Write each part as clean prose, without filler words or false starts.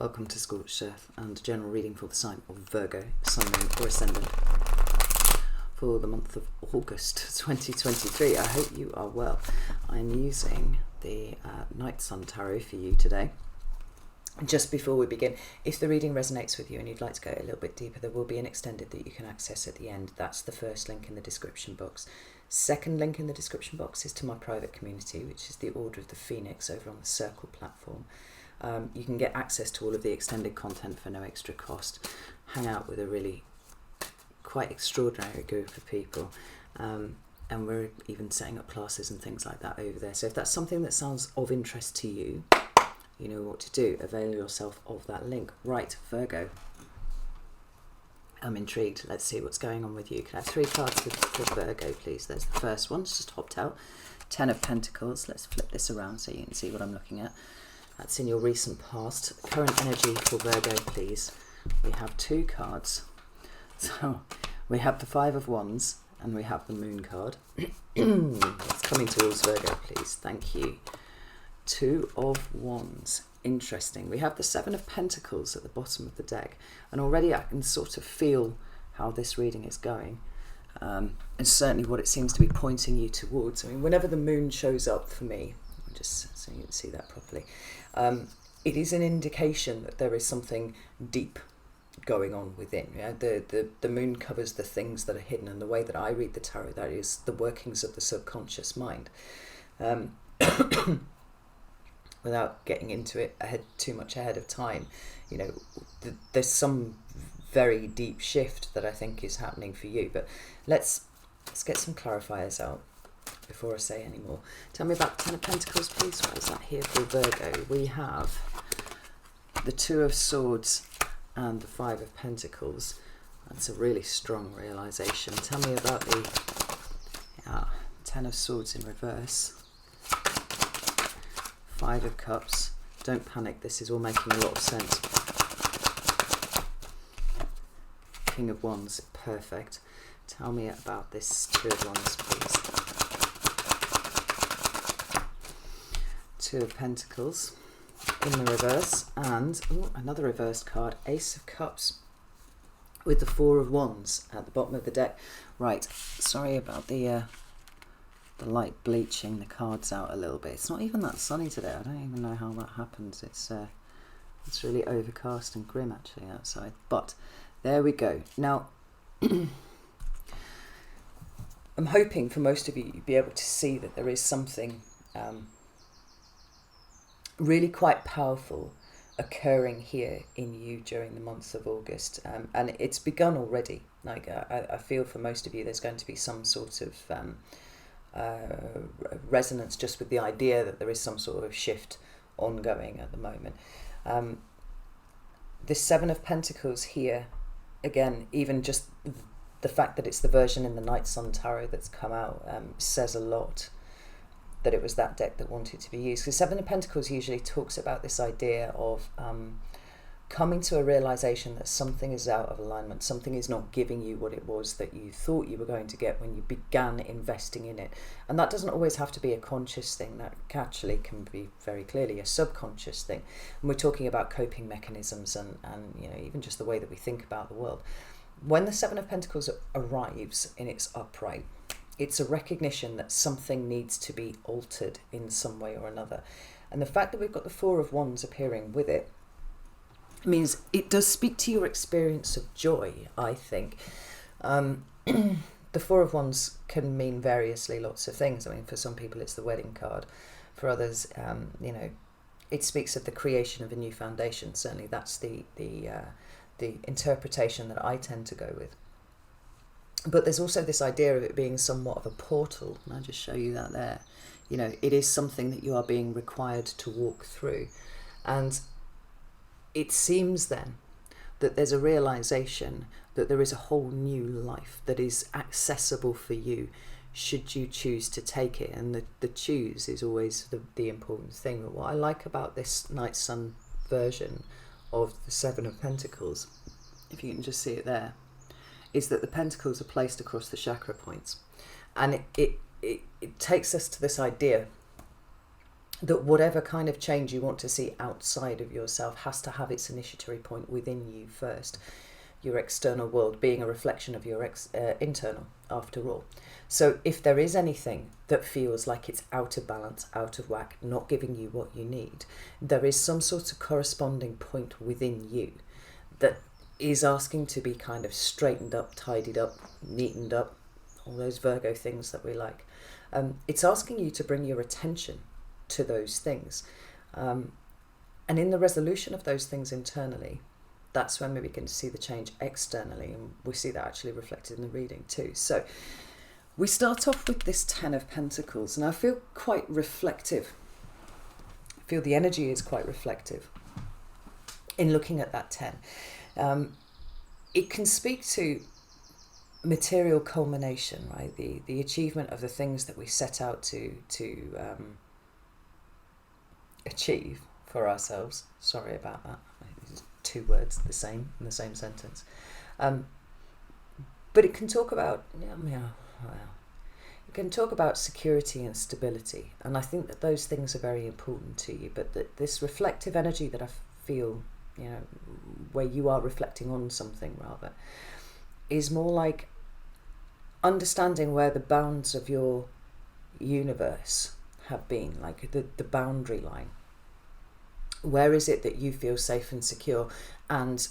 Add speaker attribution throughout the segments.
Speaker 1: Welcome to Scorched Earth and a general reading for the sign of Virgo, Sun, Moon or Ascendant for the month of August 2023. I hope you are well. I'm using the Night Sun Tarot for you today. Just before we begin, if the reading resonates with you and you'd like to go a little bit deeper, there will be an extended that you can access at the end. That's the first link in the description box. Second link in the description box is to my private community, which is the Order of the Phoenix over on the Circle platform. You can get access to all of the extended content for no extra cost. Hang out with a really quite extraordinary group of people. And we're even setting up classes and things like that over there. So if that's something that sounds of interest to you, you know what to do. Avail yourself of that link. Right, Virgo. I'm intrigued. Let's see what's going on with you. Can I have 3 cards for Virgo, please? There's the first one. It's just hopped out. 10 of Pentacles. Let's flip this around so you can see what I'm looking at. That's in your recent past. Current energy for Virgo, please. We have 2 cards. So we have the 5 of Wands and we have the Moon card. It's coming towards Virgo, please. Thank you. 2 of Wands. Interesting. We have the 7 of Pentacles at the bottom of the deck. And already I can sort of feel how this reading is going. And certainly what it seems to be pointing you towards. I mean, whenever the Moon shows up for me, just so you can see that properly, it is an indication that there is something deep going on within. Yeah? The Moon covers the things that are hidden, and the way that I read the tarot, that is the workings of the subconscious mind. Without getting into it too much ahead of time, you know, there's some very deep shift that I think is happening for you. But let's get some clarifiers out before I say any more. Tell me about the 10 of Pentacles, please. What is that here for Virgo? We have the 2 of Swords and the 5 of Pentacles. That's a really strong realization. Tell me about the 10 of Swords in reverse. 5 of Cups. Don't panic, this is all making a lot of sense. King of Wands, perfect. Tell me about this 2 of Wands, please. 2 of Pentacles in the reverse, and another reversed card, Ace of Cups with the 4 of Wands at the bottom of the deck. Right, sorry about the light bleaching the cards out a little bit. It's not even that sunny today. I don't even know how that happens. It's really overcast and grim actually outside. But there we go. Now, I'm hoping for most of you you'll be able to see that there is something really quite powerful occurring here in you during the month of August. And it's begun already. Like I feel for most of you there's going to be some sort of resonance just with the idea that there is some sort of shift ongoing at the moment. This 7 of Pentacles here, again, even just the fact that it's the version in the Night Sun Tarot that's come out says a lot that it was that deck that wanted to be used. Because 7 of Pentacles usually talks about this idea of coming to a realization that something is out of alignment, something is not giving you what it was that you thought you were going to get when you began investing in it. And that doesn't always have to be a conscious thing. That actually can be very clearly a subconscious thing. And we're talking about coping mechanisms and you know, even just the way that we think about the world. When the 7 of Pentacles arrives in its upright, it's a recognition that something needs to be altered in some way or another. And the fact that we've got the 4 of Wands appearing with it means it does speak to your experience of joy, I think. The 4 of Wands can mean variously lots of things. I mean, for some people it's the wedding card. For others, you know, it speaks of the creation of a new foundation. Certainly that's the interpretation that I tend to go with. But there's also this idea of it being somewhat of a portal. And I'll just show you that there. You know, it is something that you are being required to walk through. And it seems then that there's a realization that there is a whole new life that is accessible for you should you choose to take it. And the choose is always the important thing. But what I like about this Night Sun version of the 7 of Pentacles, if you can just see it there, is that the pentacles are placed across the chakra points. And it takes us to this idea that whatever kind of change you want to see outside of yourself has to have its initiatory point within you first. Your external world being a reflection of your internal, after all. So if there is anything that feels like it's out of balance, out of whack, not giving you what you need, there is some sort of corresponding point within you that is asking to be kind of straightened up, tidied up, neatened up, all those Virgo things that we like. It's asking you to bring your attention to those things. And in the resolution of those things internally, that's when we begin to see the change externally, and we see that actually reflected in the reading too. So we start off with this 10 of Pentacles, and I feel quite reflective. I feel the energy is quite reflective in looking at that 10. It can speak to material culmination, right? The achievement of the things that we set out to achieve for ourselves. Sorry about that. Two words the same in the same sentence. But it can talk about it can talk about security and stability, and I think that those things are very important to you. But this reflective energy that I feel, where you are reflecting on something rather, is more like understanding where the bounds of your universe have been, like the boundary line. Where is it that you feel safe and secure, and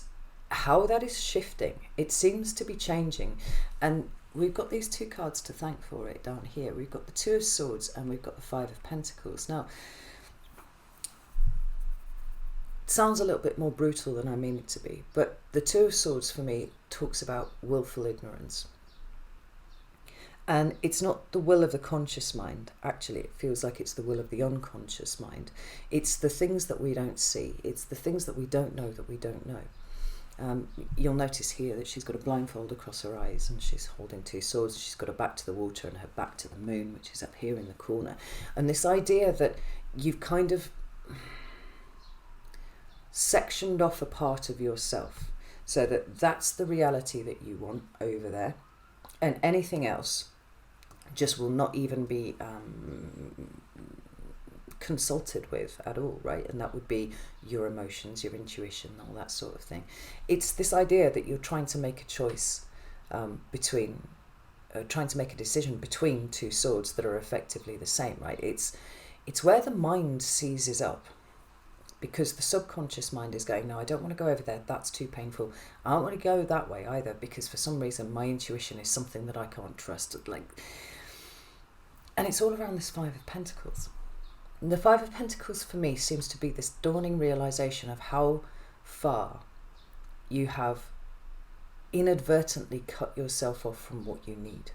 Speaker 1: how that is shifting? It seems to be changing, and we've got these two cards to thank for it down here. We've got the Two of Swords and we've got the Five of Pentacles. Now, it sounds a little bit more brutal than I mean it to be, but the Two of Swords for me talks about willful ignorance. And it's not the will of the conscious mind. Actually, it feels like it's the will of the unconscious mind. It's the things that we don't see. It's the things that we don't know that we don't know. You'll notice here that she's got a blindfold across her eyes, and she's holding two swords. She's got her back to the water and her back to the moon, which is up here in the corner. And this idea that you've kind of sectioned off a part of yourself, so that that's the reality that you want over there, and anything else just will not even be consulted with at all, right? And that would be your emotions, your intuition, all that sort of thing. It's this idea that you're trying to make a choice trying to make a decision between two swords that are effectively the same, right? It's where the mind seizes up, because the subconscious mind is going, no, I don't want to go over there, that's too painful. I don't want to go that way either, because for some reason my intuition is something that I can't trust. And it's all around this Five of Pentacles. And the Five of Pentacles for me seems to be this dawning realization of how far you have inadvertently cut yourself off from what you need.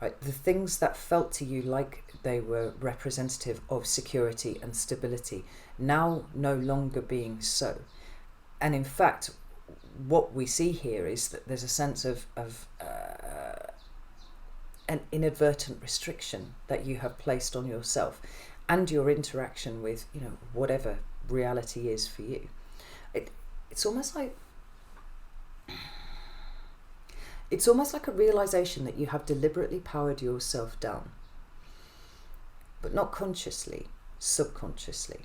Speaker 1: Right? The things that felt to you like they were representative of security and stability, now no longer being so. And in fact, what we see here is that there's a sense of an inadvertent restriction that you have placed on yourself and your interaction with, whatever reality is for you. It's almost like a realization that you have deliberately powered yourself down, but not consciously, subconsciously.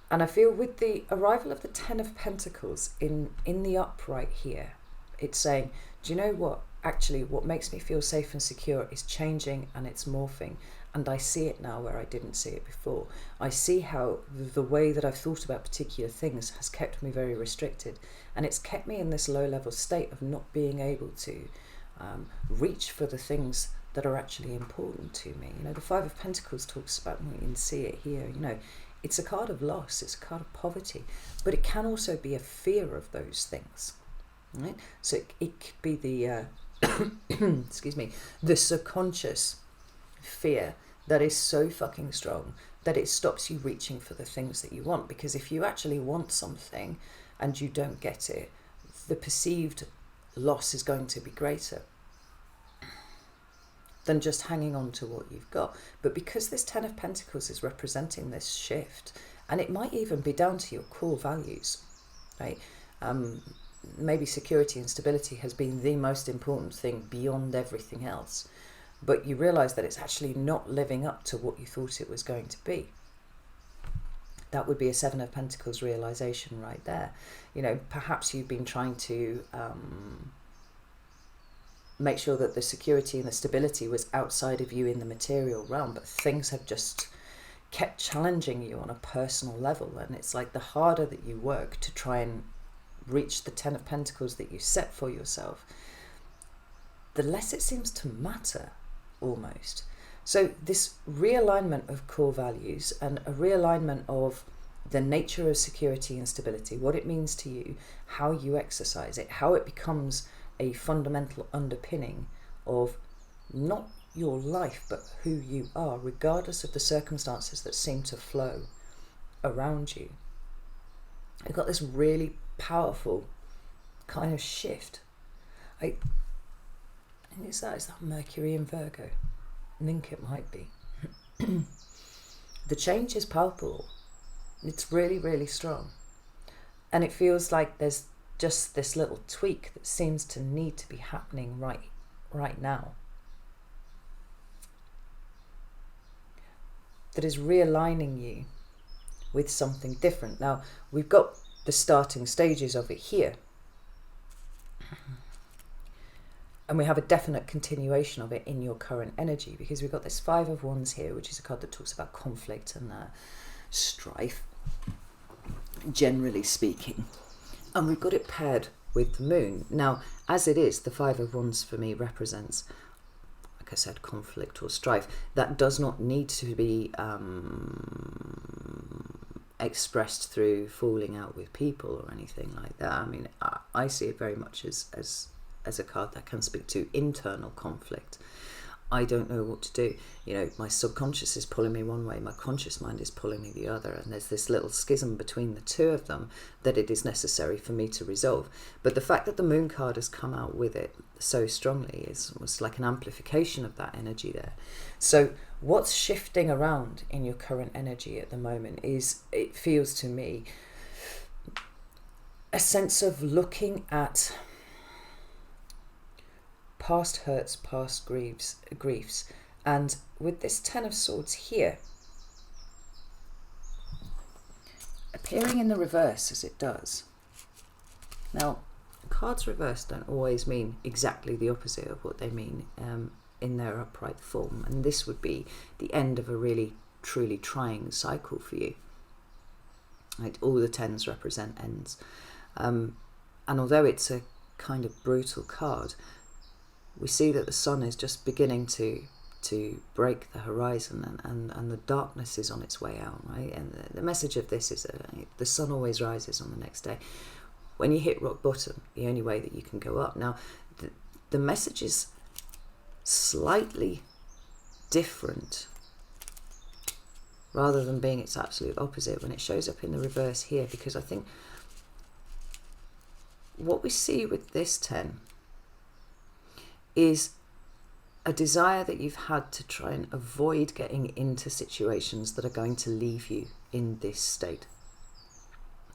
Speaker 1: And I feel with the arrival of the Ten of Pentacles in the upright here, it's saying, do you know what? Actually, what makes me feel safe and secure is changing, and it's morphing. And I see it now where I didn't see it before. I see how the way that I've thought about particular things has kept me very restricted. And it's kept me in this low-level state of not being able to reach for the things that are actually important to me. The Five of Pentacles talks about, you can see it here, it's a card of loss, it's a card of poverty, but it can also be a fear of those things. Right? So it could be the excuse me, the subconscious fear that is so fucking strong that it stops you reaching for the things that you want. Because if you actually want something and you don't get it, the perceived loss is going to be greater than just hanging on to what you've got. But because this Ten of Pentacles is representing this shift, and it might even be down to your core values, right? Maybe security and stability has been the most important thing beyond everything else. but you realise that it's actually not living up to what you thought it was going to be. That would be a Seven of Pentacles realisation right there. You know, perhaps you've been trying to make sure that the security and the stability was outside of you in the material realm, but things have just kept challenging you on a personal level, and it's like the harder that you work to try and reach the Ten of Pentacles that you set for yourself, the less it seems to matter, almost. So this realignment of core values and a realignment of the nature of security and stability, what it means to you, how you exercise it, how it becomes a fundamental underpinning of not your life, but who you are, regardless of the circumstances that seem to flow around you. You've got this really powerful kind of shift. I think it's that Mercury in Virgo. I think it might be. The change is palpable. It's really, really strong. And it feels like there's just this little tweak that seems to need to be happening right now. That is realigning you with something different. Now, we've got the starting stages of it here. And we have a definite continuation of it in your current energy, because we've got this Five of Wands here, which is a card that talks about conflict and strife, generally speaking. And we've got it paired with the moon. Now, as it is, the Five of Wands for me represents, like I said, conflict or strife. That does not need to be expressed through falling out with people or anything like that. I mean, I see it very much as a card that can speak to internal conflict. I don't know what to do. You know, my subconscious is pulling me one way, my conscious mind is pulling me the other, and there's this little schism between the two of them that it is necessary for me to resolve. But the fact that the moon card has come out with it so strongly is almost like an amplification of that energy there. So what's shifting around in your current energy at the moment is, it feels to me, a sense of looking at past hurts, past griefs, and with this Ten of Swords here, appearing in the reverse as it does. Now, cards reversed don't always mean exactly the opposite of what they mean in their upright form, and this would be the end of a really, truly trying cycle for you. Right? All the tens represent ends, and although it's a kind of brutal card, we see that the sun is just beginning to break the horizon, and the darkness is on its way out, right? And the message of this is that the sun always rises on the next day. When you hit rock bottom, the only way that you can go up. Now, the message is slightly different, rather than being its absolute opposite when it shows up in the reverse here, because I think what we see with this 10 is a desire that you've had to try and avoid getting into situations that are going to leave you in this state.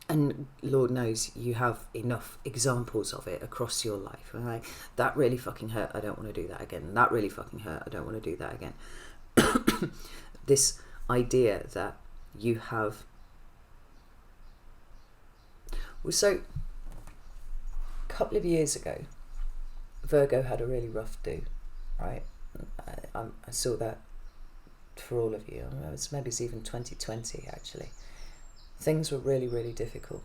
Speaker 1: And Lord knows you have enough examples of it across your life. Right? That really fucking hurt, I don't want to do that again. That really fucking hurt, I don't want to do that again. This idea that you have... Well, so a couple of years ago, Virgo had a really rough do, right? I saw that for all of you. Maybe it's even 2020, actually. Things were really, really difficult.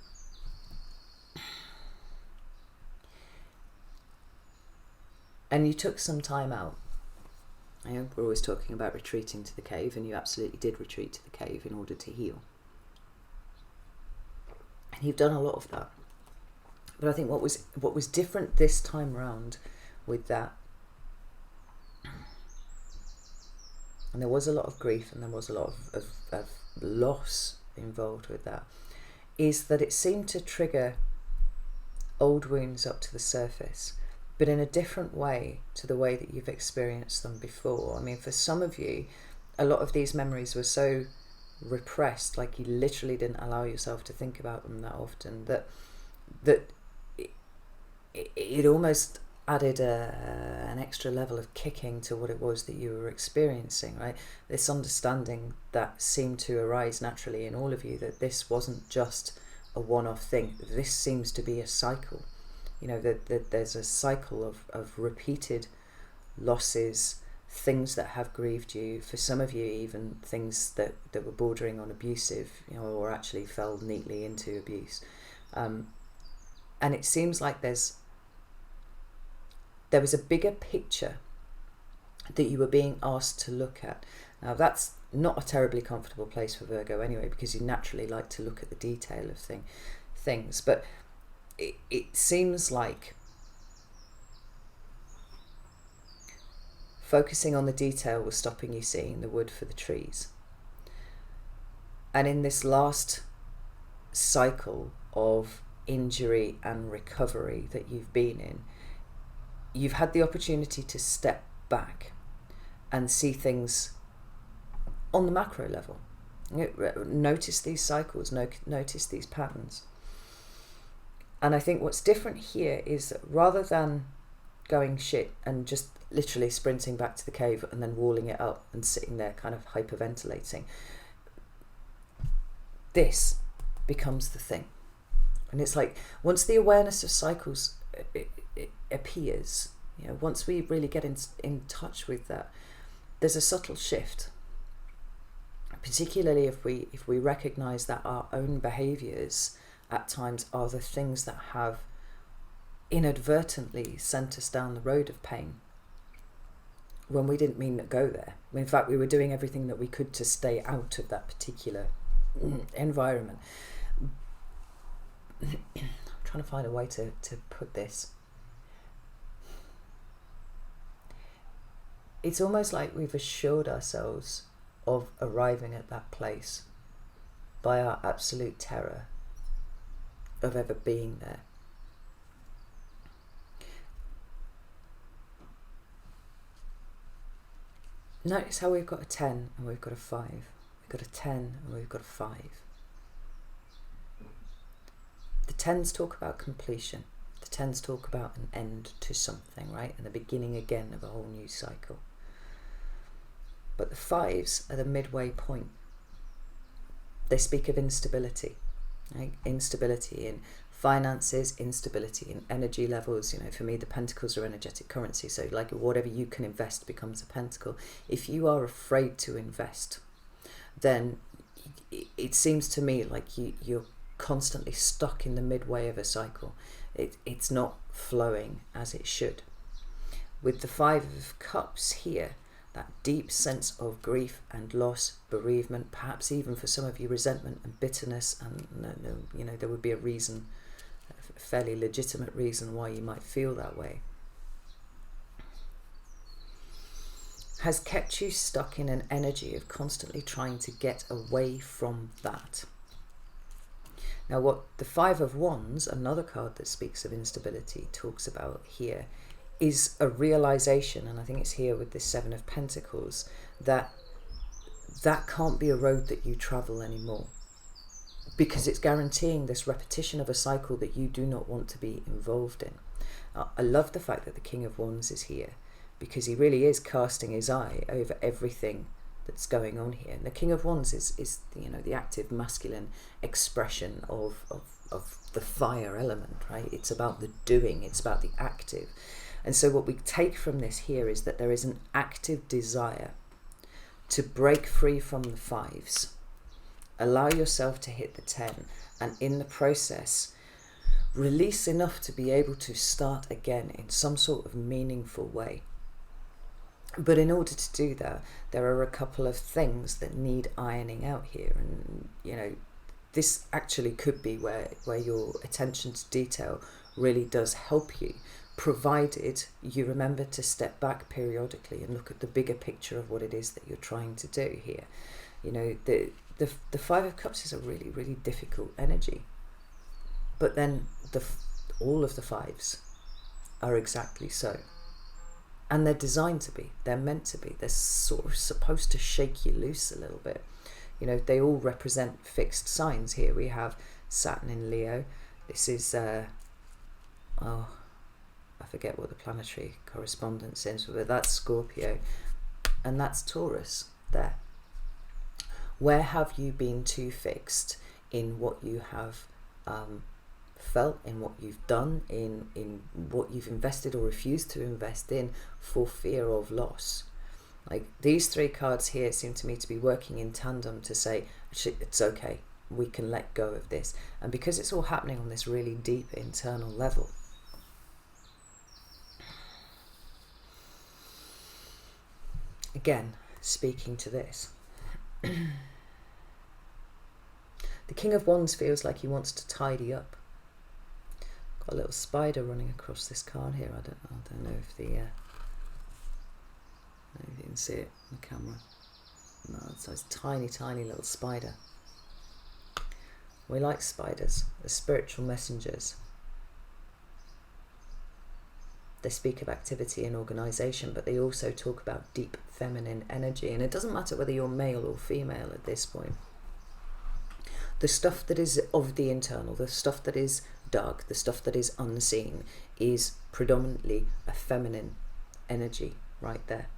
Speaker 1: And you took some time out. You know, we're always talking about retreating to the cave, and you absolutely did retreat to the cave in order to heal. And you've done a lot of that. But I think what was different this time round with that, and there was a lot of grief and there was a lot of loss involved with that, is that it seemed to trigger old wounds up to the surface, but in a different way to the way that you've experienced them before. I mean, for some of you, a lot of these memories were so repressed, like you literally didn't allow yourself to think about them that often, that it almost added an extra level of kicking to what it was that you were experiencing, right? This understanding that seemed to arise naturally in all of you, that this wasn't just a one-off thing. This seems to be a cycle. You know, that there's a cycle of repeated losses, things that have grieved you. For some of you, even things that were bordering on abusive, you know, or actually fell neatly into abuse. And it seems like there was a bigger picture that you were being asked to look at. Now, that's not a terribly comfortable place for Virgo anyway, because you naturally like to look at the detail of things. But it seems like focusing on the detail was stopping you seeing the wood for the trees. And in this last cycle of injury and recovery that you've been in, you've had the opportunity to step back and see things on the macro level. Notice these cycles, notice these patterns. And I think what's different here is that rather than going shit and just literally sprinting back to the cave and then walling it up and sitting there kind of hyperventilating, this becomes the thing. And it's like, once the awareness of cycles it appears, you know, once we really get in touch with that, there's a subtle shift. Particularly if we recognize that our own behaviors at times are the things that have inadvertently sent us down the road of pain when we didn't mean to go there. In fact, we were doing everything that we could to stay out of that particular environment. I'm trying to find a way to put this. It's almost like we've assured ourselves of arriving at that place by our absolute terror of ever being there. Notice how we've got a 10 and we've got a 5. We've got a 10 and we've got a 5. The 10s talk about completion. The 10s talk about an end to something, right? And the beginning again of a whole new cycle. But the 5s are the midway point. They speak of instability, right? Instability in finances, instability in energy levels. You know, for me, the pentacles are energetic currency. So like whatever you can invest becomes a pentacle. If you are afraid to invest, then it seems to me like you're constantly stuck in the midway of a cycle. It's not flowing as it should. With the 5 of Cups here, that deep sense of grief and loss, bereavement, perhaps even for some of you resentment and bitterness, and you know, there would be a reason, a fairly legitimate reason why you might feel that way, has kept you stuck in an energy of constantly trying to get away from that. Now, what the 5 of Wands, another card that speaks of instability, talks about here is a realization, and I think it's here with this 7 of Pentacles, that can't be a road that you travel anymore, because it's guaranteeing this repetition of a cycle that you do not want to be involved in. I love the fact that the King of Wands is here, because he really is casting his eye over everything that's going on here. And the King of Wands is you know, the active masculine expression of the fire element, right? It's about the doing, it's about the active. And so what we take from this here is that there is an active desire to break free from the 5s, allow yourself to hit the 10, and in the process release enough to be able to start again in some sort of meaningful way. But in order to do that, there are a couple of things that need ironing out here. And, you know, this actually could be where your attention to detail really does help you, provided you remember to step back periodically and look at the bigger picture of what it is that you're trying to do here. You know, the 5 of Cups is a really, really difficult energy. But then all of the 5s are exactly so. And they're designed to be, they're meant to be. They're sort of supposed to shake you loose a little bit. You know, they all represent fixed signs here. We have Saturn in Leo. This is a forget what the planetary correspondence is, but that's Scorpio, and that's Taurus there. Where have you been too fixed in what you have felt, in what you've done, in what you've invested or refused to invest in for fear of loss? Like, these three cards here seem to me to be working in tandem to say, it's okay, we can let go of this. And because it's all happening on this really deep internal level, again, speaking to this, the King of Wands feels like he wants to tidy up. Got a little spider running across this card here. I don't know if the if you can see it on the camera. No, it's a tiny, tiny little spider. We like spiders. They're spiritual messengers. They speak of activity and organisation, but they also talk about deep feminine energy. And it doesn't matter whether you're male or female at this point. The stuff that is of the internal, the stuff that is dark, the stuff that is unseen, is predominantly a feminine energy right there.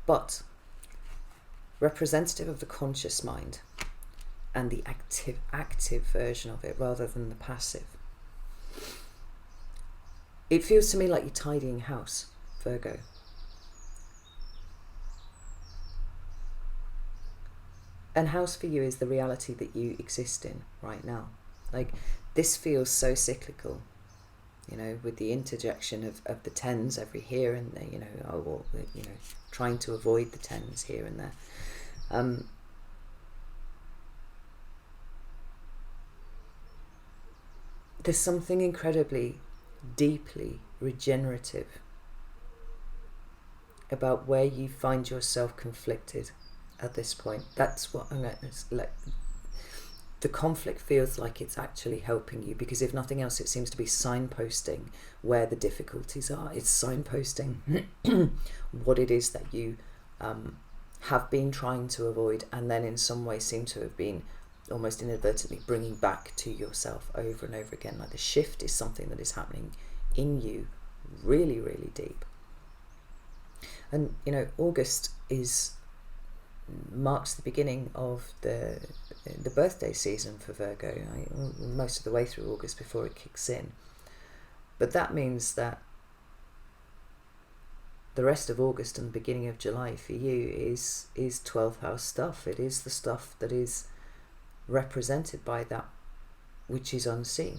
Speaker 1: But representative of the conscious mind and the active version of it rather than the passive. It feels to me like you're tidying house, Virgo. And house for you is the reality that you exist in right now. Like, this feels so cyclical, you know, with the interjection of the tens every here and there, you know, trying to avoid the tens here and there. There's something incredibly, deeply regenerative about where you find yourself conflicted at this point. That's what I'm going to let. The conflict feels like it's actually helping you, because if nothing else, it seems to be signposting where the difficulties are. It's signposting what it is that you have been trying to avoid, and then in some way seem to have been almost inadvertently bringing back to yourself over and over again. Like, the shift is something that is happening in you really, really deep. And, you know, August marks the beginning of the birthday season for Virgo, most of the way through August before it kicks in. But that means that the rest of August and the beginning of July for you is 12th house stuff. It is the stuff that is represented by that which is unseen.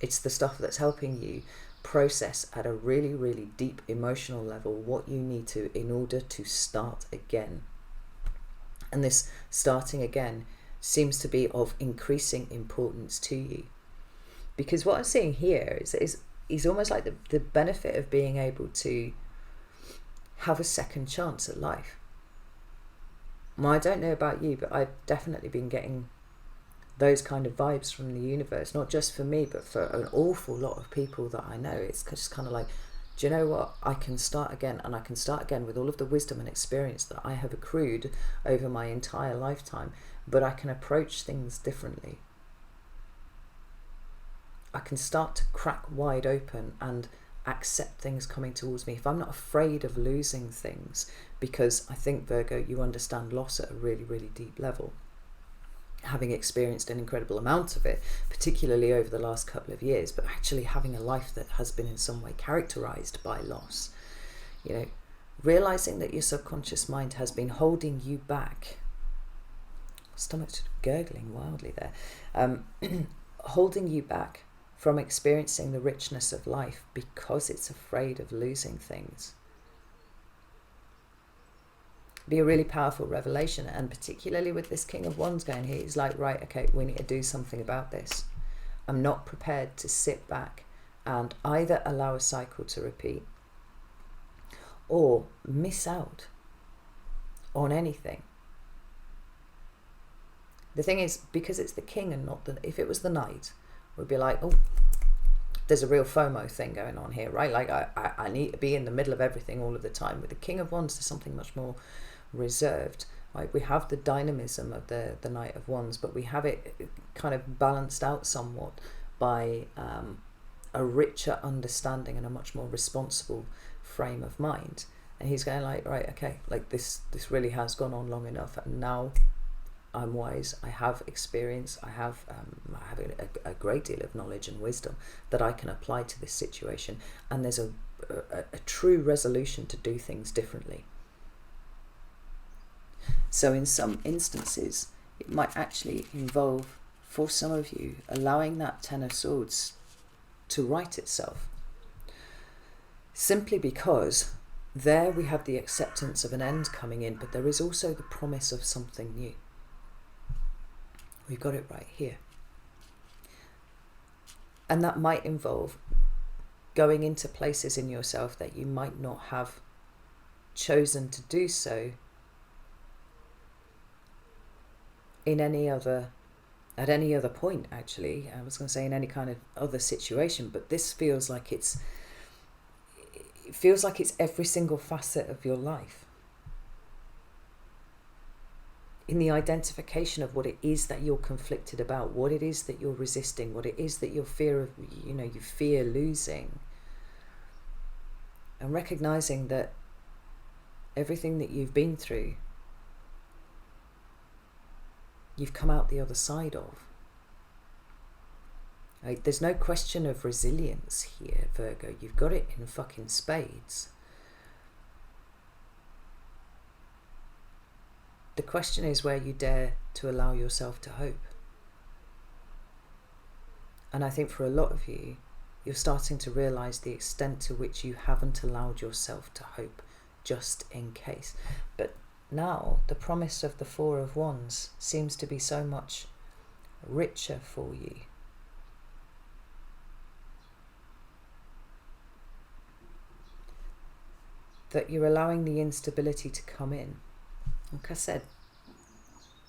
Speaker 1: It's the stuff that's helping you process at a really, really deep emotional level what you need to in order to start again. And this starting again seems to be of increasing importance to you, because what I'm seeing here is almost like the benefit of being able to have a second chance at life. Well, I don't know about you, but I've definitely been getting those kind of vibes from the universe, not just for me, but for an awful lot of people that I know. It's just kind of like, do you know what? I can start again, and I can start again with all of the wisdom and experience that I have accrued over my entire lifetime, but I can approach things differently. I can start to crack wide open and accept things coming towards me if I'm not afraid of losing things, because I think, Virgo, you understand loss at a really, really deep level, having experienced an incredible amount of it, particularly over the last couple of years, but actually having a life that has been in some way characterized by loss. You know, realizing that your subconscious mind has been holding you back. Stomach's gurgling wildly there. Holding you back from experiencing the richness of life because it's afraid of losing things. Be a really powerful revelation, and particularly with this King of Wands going here, he's like, right, okay, we need to do something about this. I'm not prepared to sit back and either allow a cycle to repeat or miss out on anything. The thing is, because it's the King and not the, if it was the Knight, we'd be like, oh, there's a real FOMO thing going on here, right? Like, I need to be in the middle of everything all of the time. With the King of Wands, there's something much more reserved. Right? We have the dynamism of the Knight of Wands, but we have it kind of balanced out somewhat by a richer understanding and a much more responsible frame of mind. And he's going like, right, okay, like this really has gone on long enough, and now I'm wise, I have experience, I have a great deal of knowledge and wisdom that I can apply to this situation, and there's a true resolution to do things differently. So in some instances, it might actually involve, for some of you, allowing that Ten of Swords to right itself. Simply because there we have the acceptance of an end coming in, but there is also the promise of something new. We've got it right here. And that might involve going into places in yourself that you might not have chosen to do so at any other point, actually. I was going to say in any kind of other situation, but this feels like it's every single facet of your life. In the identification of what it is that you're conflicted about, what it is that you're resisting, what it is that you fear losing, and recognizing that everything that you've been through, you've come out the other side of. Right? There's no question of resilience here, Virgo. You've got it in fucking spades. The question is where you dare to allow yourself to hope. And I think for a lot of you, you're starting to realise the extent to which you haven't allowed yourself to hope, just in case. But now the promise of the Four of Wands seems to be so much richer for you. That you're allowing the instability to come in. Like I said,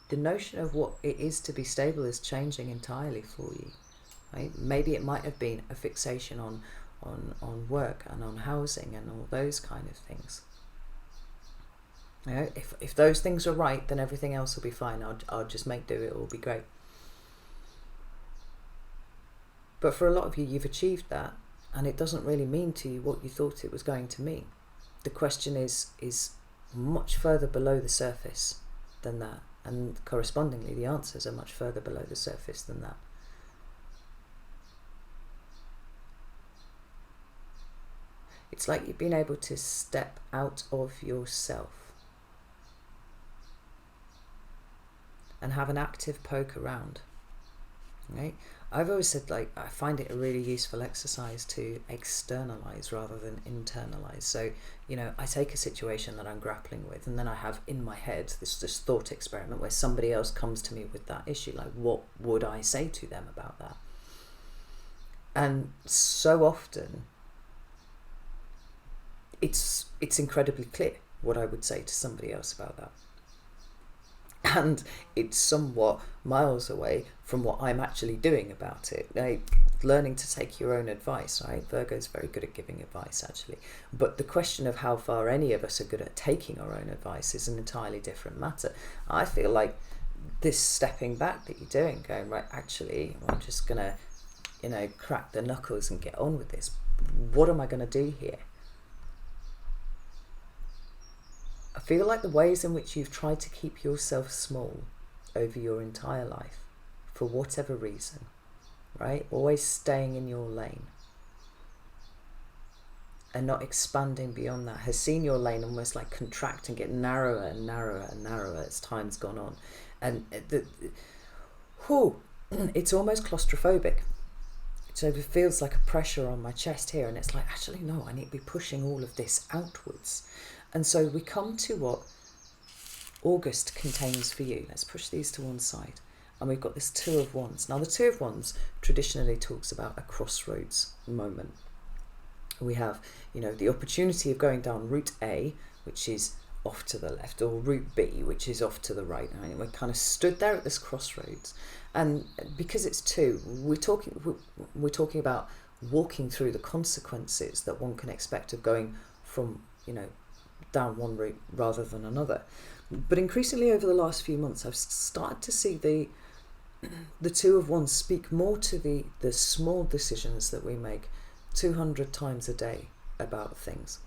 Speaker 1: the notion of what it is to be stable is changing entirely for you. Right? Maybe it might have been a fixation on work and on housing and all those kind of things. You know, if those things are right, then everything else will be fine. I'll just make do, it will be great. But for a lot of you, you've achieved that, and it doesn't really mean to you what you thought it was going to mean. The question is much further below the surface than that, and correspondingly the answers are much further below the surface than that. It's like you've been able to step out of yourself and have an active poke around, right? I've always said, like, I find it a really useful exercise to externalize rather than internalize. So, you know, I take a situation that I'm grappling with, and then I have in my head this thought experiment where somebody else comes to me with that issue. Like, what would I say to them about that? And so often, it's incredibly clear what I would say to somebody else about that. And it's somewhat miles away from what I'm actually doing about it. Like, learning to take your own advice, right? Virgo's very good at giving advice, actually. But the question of how far any of us are good at taking our own advice is an entirely different matter. I feel like this stepping back that you're doing, going, right, actually, I'm just going to, you know, crack the knuckles and get on with this. What am I going to do here? I feel like the ways in which you've tried to keep yourself small over your entire life, for whatever reason, right? Always staying in your lane and not expanding beyond that, has seen your lane almost like contract and get narrower and narrower and narrower as time's gone on. And it's almost claustrophobic. So it feels like a pressure on my chest here, and it's like, actually, no, I need to be pushing all of this outwards. And so we come to what August contains for you. Let's push these to one side. And we've got this Two of Wands. Now, the Two of Wands traditionally talks about a crossroads moment. We have, you know, the opportunity of going down route A, which is off to the left, or route B, which is off to the right. And we're kind of stood there at this crossroads. And because it's two, we're talking about walking through the consequences that one can expect of going from, you know, down one route rather than another. But increasingly over the last few months, I've started to see the Two of Wands speak more to the small decisions that we make 200 times a day about things,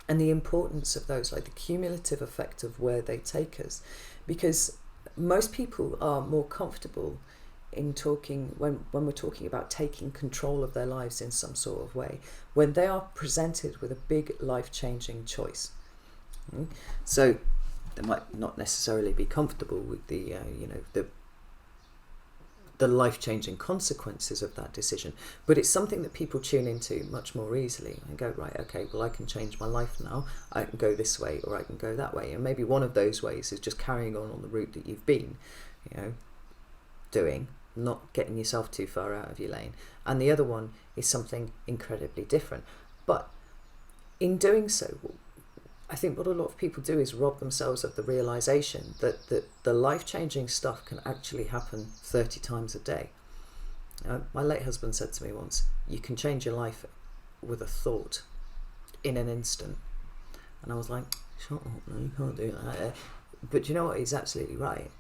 Speaker 1: and the importance of those, like the cumulative effect of where they take us. Because most people are more comfortable in talking, when we're talking about taking control of their lives in some sort of way, when they are presented with a big life-changing choice. So they might not necessarily be comfortable with the life-changing consequences of that decision, but it's something that people tune into much more easily and go, right, okay, well, I can change my life now. I can go this way or I can go that way, and maybe one of those ways is just carrying on the route that you've been, doing, not getting yourself too far out of your lane, and the other one is something incredibly different. But in doing so, I think what a lot of people do is rob themselves of the realization that the life-changing stuff can actually happen 30 times a day. My late husband said to me once, you can change your life with a thought in an instant. And I was like, shut up, no, you can't do that. But you know what? He's absolutely right.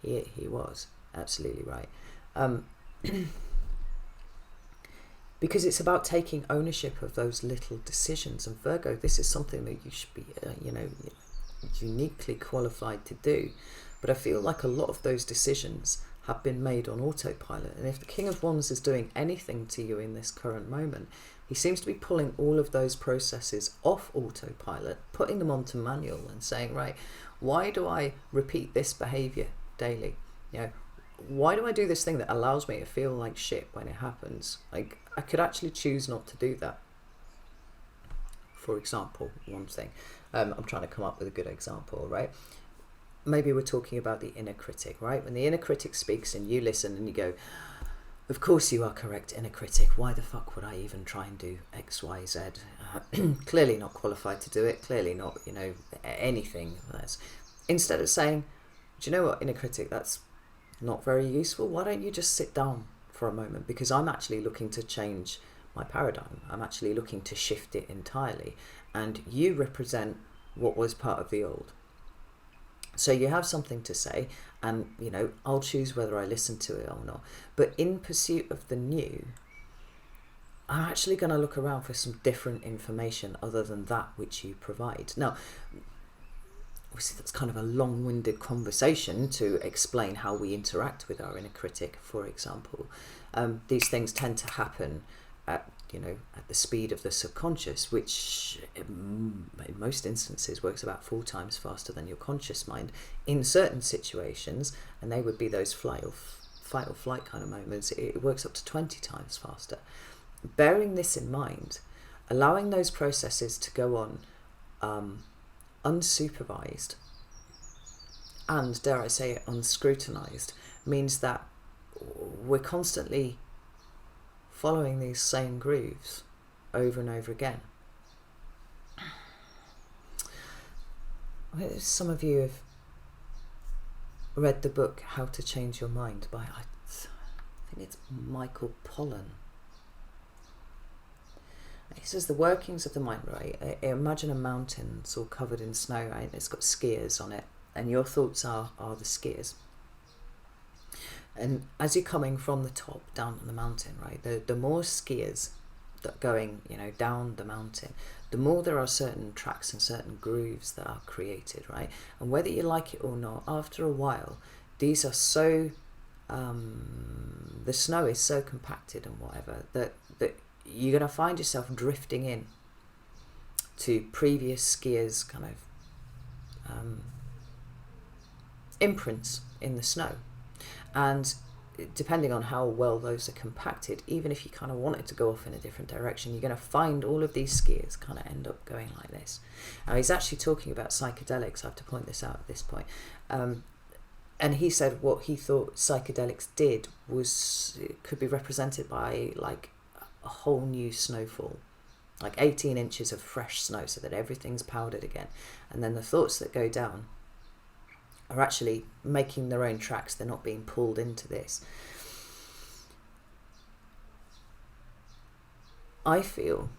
Speaker 1: He was absolutely right. Because it's about taking ownership of those little decisions. And Virgo, this is something that you should be, uniquely qualified to do. But I feel like a lot of those decisions have been made on autopilot. And if the King of Wands is doing anything to you in this current moment, he seems to be pulling all of those processes off autopilot, putting them onto manual and saying, right, why do I repeat this behavior daily? Why do I do this thing that allows me to feel like shit when it happens? Like, I could actually choose not to do that. For example, one thing. I'm trying to come up with a good example, right? Maybe we're talking about the inner critic, right? When the inner critic speaks and you listen and you go, of course you are correct, inner critic. Why the fuck would I even try and do X, Y, Z? Clearly not qualified to do it. Clearly not, anything. Instead of saying, do you know what, inner critic, that's not very useful. Why don't you just sit down for a moment? Because I'm actually looking to change my paradigm. I'm actually looking to shift it entirely. And you represent what was part of the old. So you have something to say, and, I'll choose whether I listen to it or not. But in pursuit of the new, I'm actually going to look around for some different information other than that which you provide. Now, obviously that's kind of a long-winded conversation to explain how we interact with our inner critic, for example. These things tend to happen at the speed of the subconscious, which in most instances works about 4 times faster than your conscious mind in certain situations, and they would be those fight or flight kind of moments. It works up to 20 times faster. Bearing this in mind, allowing those processes to go on unsupervised and, dare I say it, unscrutinized, means that we're constantly following these same grooves over and over again. Some of you have read the book How to Change Your Mind by, I think it's Michael Pollan. He says the workings of the mind, right? Imagine a mountain, it's all covered in snow, right? It's got skiers on it, and your thoughts are the skiers. And as you're coming from the top down the mountain, right, the more skiers that going, down the mountain, the more there are certain tracks and certain grooves that are created, right? And whether you like it or not, after a while, these are so, the snow is so compacted and whatever, that you're going to find yourself drifting in to previous skiers' kind of imprints in the snow. And depending on how well those are compacted, even if you kind of want it to go off in a different direction, you're going to find all of these skiers kind of end up going like this. Now, he's actually talking about psychedelics. I have to point this out at this point. And he said what he thought psychedelics did was, it could be represented by like a whole new snowfall, like 18 inches of fresh snow, so that everything's powdered again. And then the thoughts that go down are actually making their own tracks. They're not being pulled into this. I feel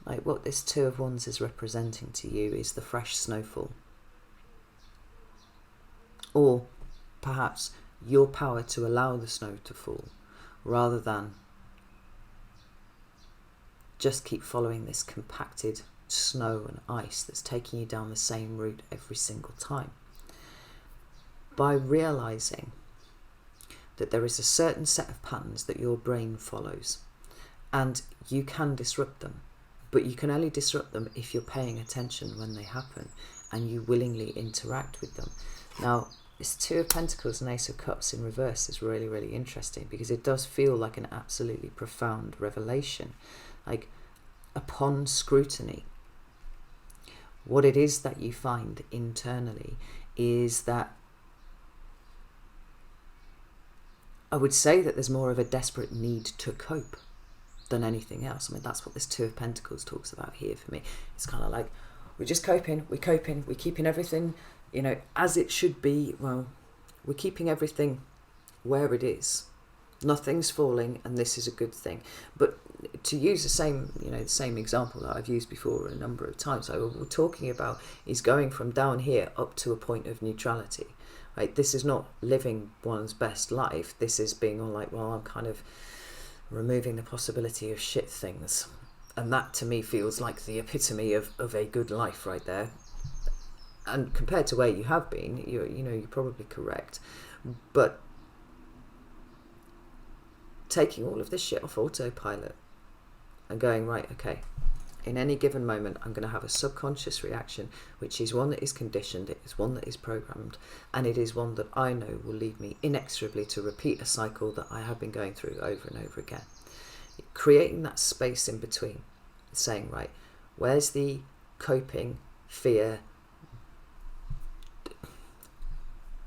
Speaker 1: like what this Two of Wands is representing to you is the fresh snowfall. Or perhaps your power to allow the snow to fall, rather than just keep following this compacted snow and ice that's taking you down the same route every single time. By realizing that there is a certain set of patterns that your brain follows, and you can disrupt them, but you can only disrupt them if you're paying attention when they happen and you willingly interact with them. Now, this Two of Pentacles and Ace of Cups in reverse is really, really interesting, because it does feel like an absolutely profound revelation. Like, upon scrutiny, what it is that you find internally is that I would say that there's more of a desperate need to cope than anything else. I mean, that's what this Two of Pentacles talks about here for me. It's kind of like, we're just coping, we're keeping everything, you know, as it should be. Well, we're keeping everything where it is. Nothing's falling, and this is a good thing. But to use the same example that I've used before a number of times, so what we're talking about is going from down here up to a point of neutrality. Right? This is not living one's best life. This is being all like, well, I'm kind of removing the possibility of shit things. And that to me feels like the epitome of a good life right there. And compared to where you have been, you're probably correct. But taking all of this shit off autopilot and going, right, okay, in any given moment, I'm going to have a subconscious reaction, which is one that is conditioned, it is one that is programmed, and it is one that I know will lead me inexorably to repeat a cycle that I have been going through over and over again. Creating that space in between, saying, right, where's the coping, fear,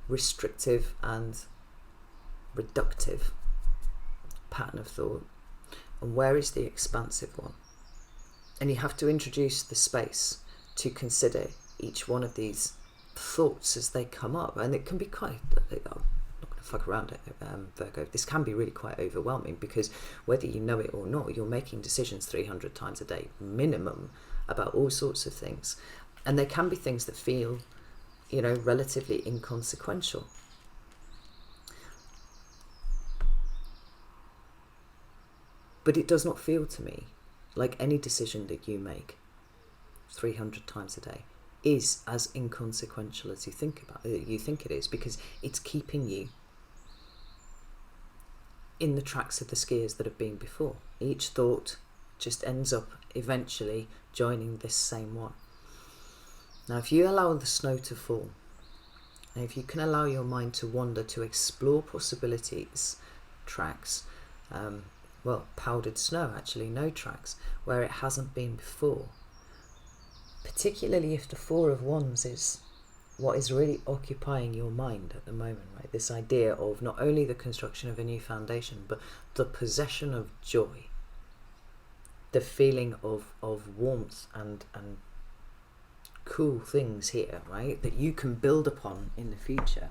Speaker 1: restrictive and reductive pattern of thought, and where is the expansive one? And you have to introduce the space to consider each one of these thoughts as they come up. And it can be quite, I'm not going to fuck around it, Virgo, this can be really quite overwhelming, because whether you know it or not, you're making decisions 300 times a day minimum about all sorts of things. And they can be things that feel, relatively inconsequential. But it does not feel to me like any decision that you make 300 times a day is as inconsequential as you think it is, because it's keeping you in the tracks of the skiers that have been before. Each thought just ends up eventually joining this same one. Now, if you allow the snow to fall, and if you can allow your mind to wander, to explore possibilities, tracks, powdered snow, actually, no tracks, where it hasn't been before. Particularly if the Four of Wands is what is really occupying your mind at the moment, right? This idea of not only the construction of a new foundation, but the possession of joy, the feeling of warmth and cool things here, right? That you can build upon in the future.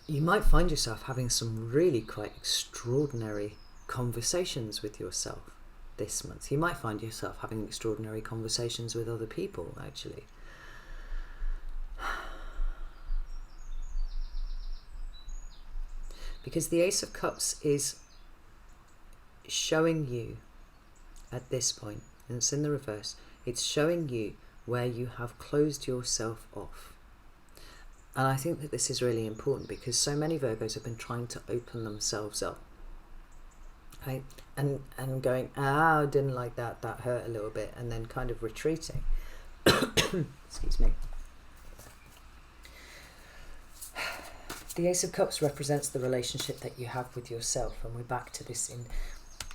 Speaker 1: You might find yourself having some really quite extraordinary conversations with yourself this month. You might find yourself having extraordinary conversations with other people, actually. Because the Ace of Cups is showing you at this point, and it's in the reverse, it's showing you where you have closed yourself off. And I think that this is really important, because so many Virgos have been trying to open themselves up, right? And going, I didn't like that, that hurt a little bit, and then kind of retreating. Excuse me. The Ace of Cups represents the relationship that you have with yourself, and we're back to this in,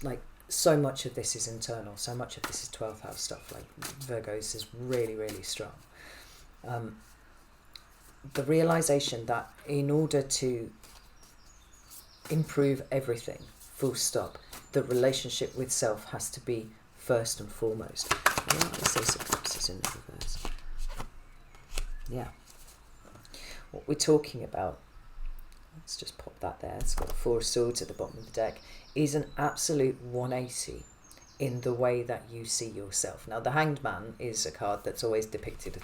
Speaker 1: like, so much of this is internal, so much of this is 12th house stuff, like Virgos is really, really strong. The realization that in order to improve everything, full stop, the relationship with self has to be first and foremost. This Ace of Cups is in the reverse. Yeah. What we're talking about, let's just pop that there, it's got the Four of Swords at the bottom of the deck, is an absolute 180 in the way that you see yourself. Now, the Hanged Man is a card that's always depicted,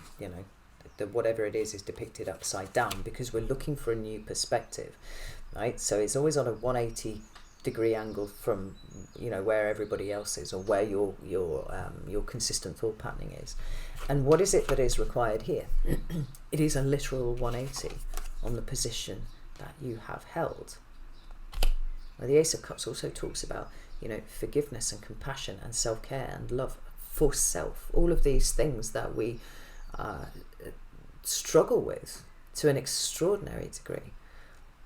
Speaker 1: the whatever it is depicted upside down, because we're looking for a new perspective, right? So it's always on a 180-degree angle from, you know, where everybody else is, or where your consistent thought patterning is. And what is it that is required here? It is a literal 180 on the position that you have held. Now, the Ace of Cups also talks about, you know, forgiveness and compassion and self-care and love for self. All of these things that we struggle with to an extraordinary degree,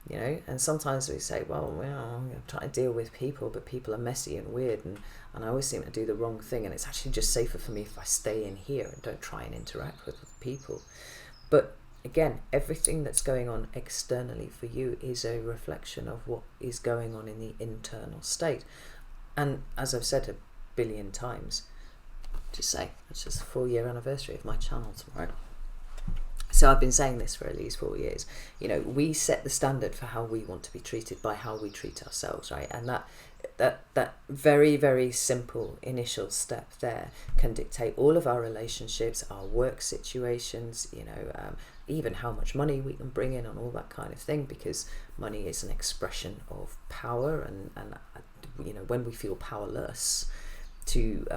Speaker 1: you know. And sometimes we say, well, I'm trying to deal with people, but people are messy and weird, and I always seem to do the wrong thing, and it's actually just safer for me if I stay in here and don't try and interact with other people. But again, everything that's going on externally for you is a reflection of what is going on in the internal state. And as I've said a billion times, just say, it's just the 4-year anniversary of my channel tomorrow. So I've been saying this for at least 4 years. You know, we set the standard for how we want to be treated by how we treat ourselves, right? And that very, very simple initial step there can dictate all of our relationships, our work situations, you know, even how much money we can bring in and all that kind of thing, because money is an expression of power, and you know, when we feel powerless to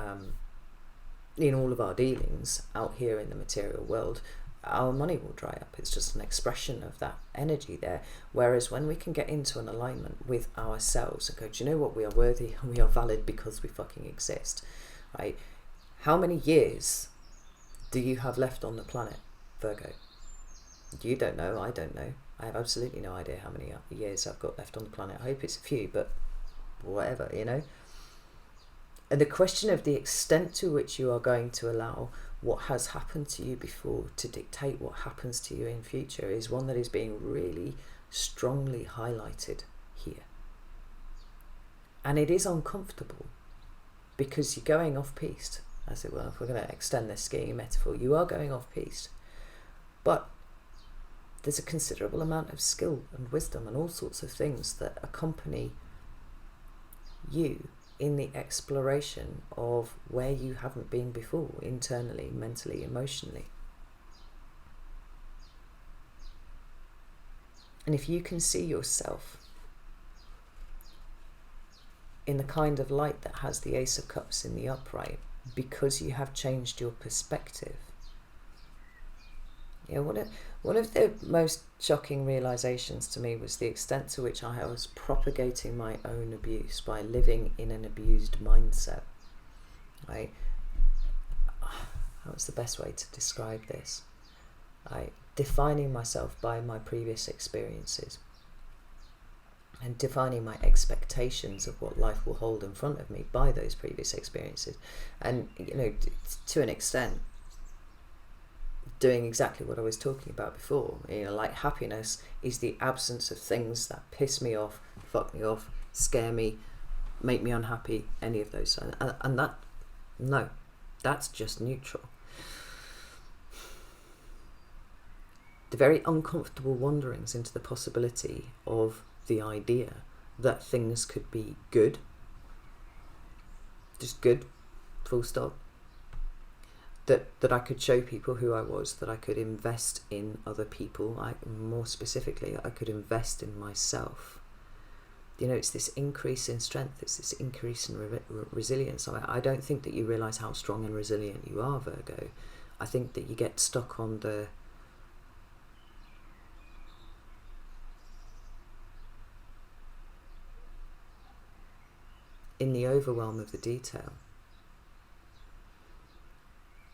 Speaker 1: in all of our dealings out here in the material world, our money will dry up. It's just an expression of that energy there. Whereas when we can get into an alignment with ourselves and go, do you know what, we are worthy and we are valid because we fucking exist, right? How many years do you have left on the planet, Virgo? You don't know, I don't know. I have absolutely no idea how many years I've got left on the planet. I hope it's a few, but whatever, you know. And the question of the extent to which you are going to allow what has happened to you before to dictate what happens to you in future is one that is being really strongly highlighted here. And it is uncomfortable, because you're going off-piste, as it were. If we're going to extend this skiing metaphor, you are going off-piste. But there's a considerable amount of skill and wisdom and all sorts of things that accompany you in the exploration of where you haven't been before, internally, mentally, emotionally. And if you can see yourself in the kind of light that has the Ace of Cups in the upright, because you have changed your perspective. Yeah, one of the most shocking realizations to me was the extent to which I was propagating my own abuse by living in an abused mindset. Right? That was the best way to describe this. Defining myself by my previous experiences and defining my expectations of what life will hold in front of me by those previous experiences. And, you know, to an extent, doing exactly what I was talking about before. You know, like, happiness is the absence of things that piss me off, fuck me off, scare me, make me unhappy, any of those. And that, no, that's just neutral. The very uncomfortable wanderings into the possibility of the idea that things could be good, just good, full stop. That I could show people who I was, that I could invest in other people, more specifically, I could invest in myself. You know, it's this increase in strength, it's this increase in resilience. I don't think that you realise how strong and resilient you are, Virgo. I think that you get stuck on in the overwhelm of the detail.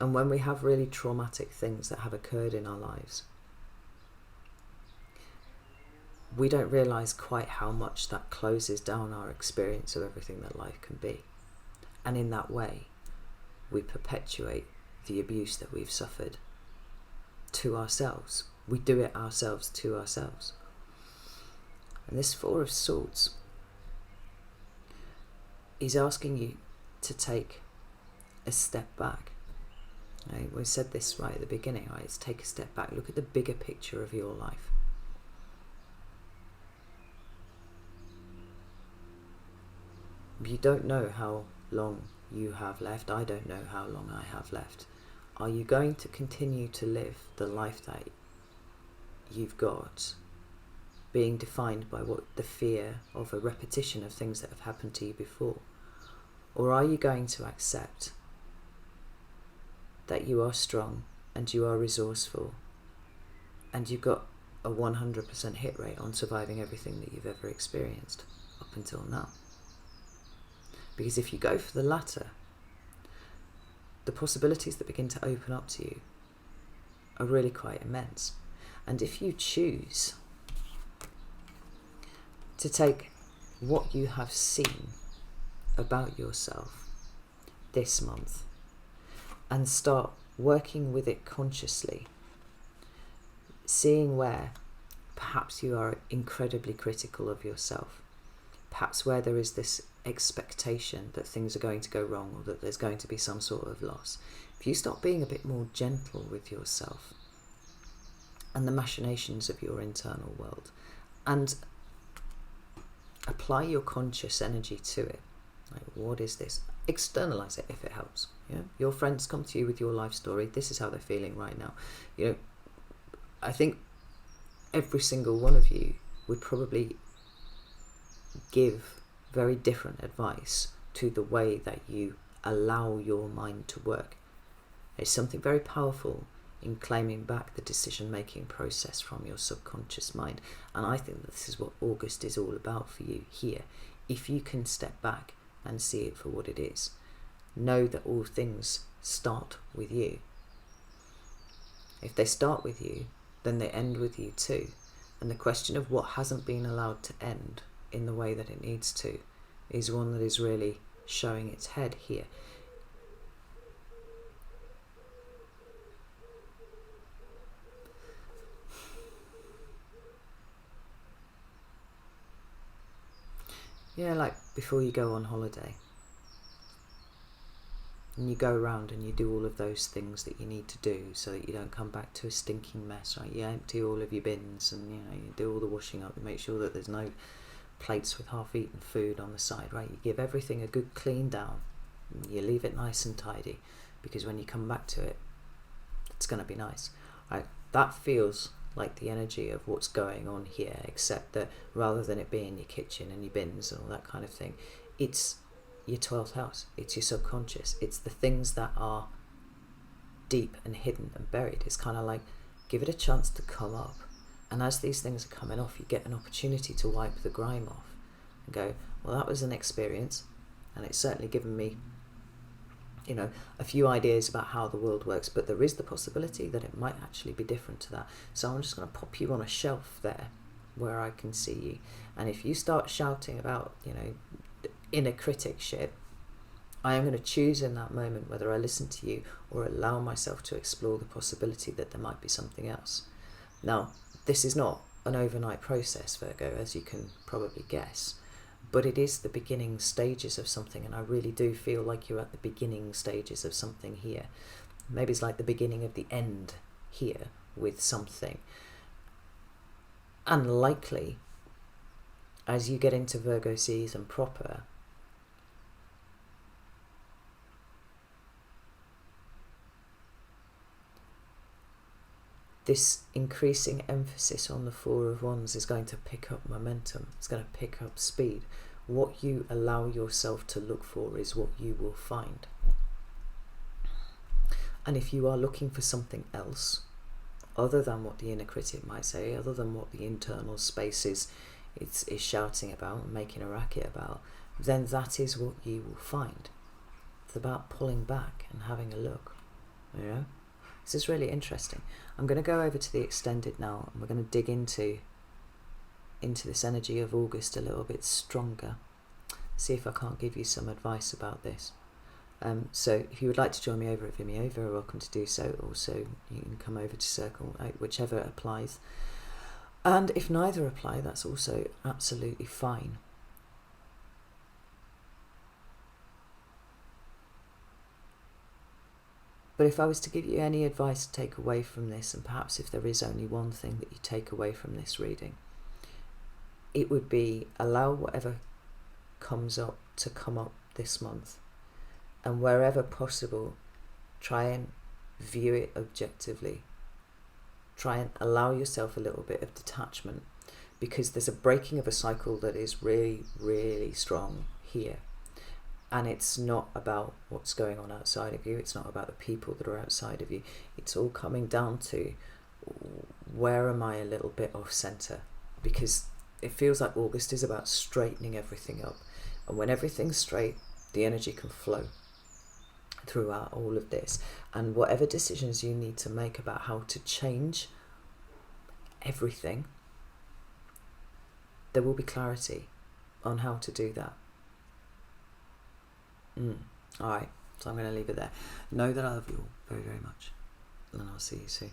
Speaker 1: And when we have really traumatic things that have occurred in our lives, we don't realise quite how much that closes down our experience of everything that life can be. And in that way, we perpetuate the abuse that we've suffered to ourselves. We do it ourselves to ourselves. And this Four of Swords is asking you to take a step back. Right? We said this right at the beginning, right? It's take a step back, look at the bigger picture of your life. You don't know how long you have left. I don't know how long I have left. Are you going to continue to live the life that you've got, being defined by what the fear of a repetition of things that have happened to you before? Or are you going to accept that you are strong and you are resourceful and you've got a 100% hit rate on surviving everything that you've ever experienced up until now? Because if you go for the latter, the possibilities that begin to open up to you are really quite immense. And if you choose to take what you have seen about yourself this month and start working with it consciously, seeing where perhaps you are incredibly critical of yourself, perhaps where there is this expectation that things are going to go wrong or that there's going to be some sort of loss. If you start being a bit more gentle with yourself and the machinations of your internal world, and apply your conscious energy to it, like, what is this? Externalize it if it helps. Yeah, your friends come to you with your life story. This is how they're feeling right now. You know, I think every single one of you would probably give very different advice to the way that you allow your mind to work. There's something very powerful in claiming back the decision-making process from your subconscious mind. And I think that this is what August is all about for you here. If you can step back and see it for what it is, know that all things start with you. If they start with you, then they end with you too. And the question of what hasn't been allowed to end in the way that it needs to is one that is really showing its head here. Yeah, like before you go on holiday and you go around and you do all of those things that you need to do so that you don't come back to a stinking mess, right? You empty all of your bins and you do all the washing up and make sure that there's no plates with half-eaten food on the side, right? You give everything a good clean down. You leave it nice and tidy, because when you come back to it, it's going to be nice, right? That feels like the energy of what's going on here, except that rather than it being your kitchen and your bins and all that kind of thing, it's your 12th house, it's your subconscious, it's the things that are deep and hidden and buried. It's kind of like, give it a chance to come up. And as these things are coming off, you get an opportunity to wipe the grime off and go, well, that was an experience, and it's certainly given me, a few ideas about how the world works, but there is the possibility that it might actually be different to that. So I'm just going to pop you on a shelf there where I can see you. And if you start shouting about, inner critic shit, I am going to choose in that moment whether I listen to you or allow myself to explore the possibility that there might be something else. Now, this is not an overnight process, Virgo, as you can probably guess, but it is the beginning stages of something, and I really do feel like you're at the beginning stages of something here. Maybe it's like the beginning of the end here with something. And likely, as you get into Virgo season proper, this increasing emphasis on the Four of Wands is going to pick up momentum. It's going to pick up speed. What you allow yourself to look for is what you will find. And if you are looking for something else, other than what the inner critic might say, other than what the internal space is shouting about and making a racket about, then that is what you will find. It's about pulling back and having a look, This is really interesting. I'm going to go over to the extended now, and we're going to dig into this energy of August a little bit stronger. See if I can't give you some advice about this. So if you would like to join me over at Vimeo, you're very welcome to do so. Also, you can come over to Circle, whichever applies. And if neither apply, that's also absolutely fine. But if I was to give you any advice to take away from this, and perhaps if there is only one thing that you take away from this reading, it would be allow whatever comes up to come up this month. And wherever possible, try and view it objectively. Try and allow yourself a little bit of detachment, because there's a breaking of a cycle that is really, really strong here. And it's not about what's going on outside of you. It's not about the people that are outside of you. It's all coming down to, where am I a little bit off center? Because it feels like August is about straightening everything up. And when everything's straight, the energy can flow throughout all of this. And whatever decisions you need to make about how to change everything, there will be clarity on how to do that. Alright, so I'm going to leave it there. Know that I love you all very, very much. And I'll see you soon.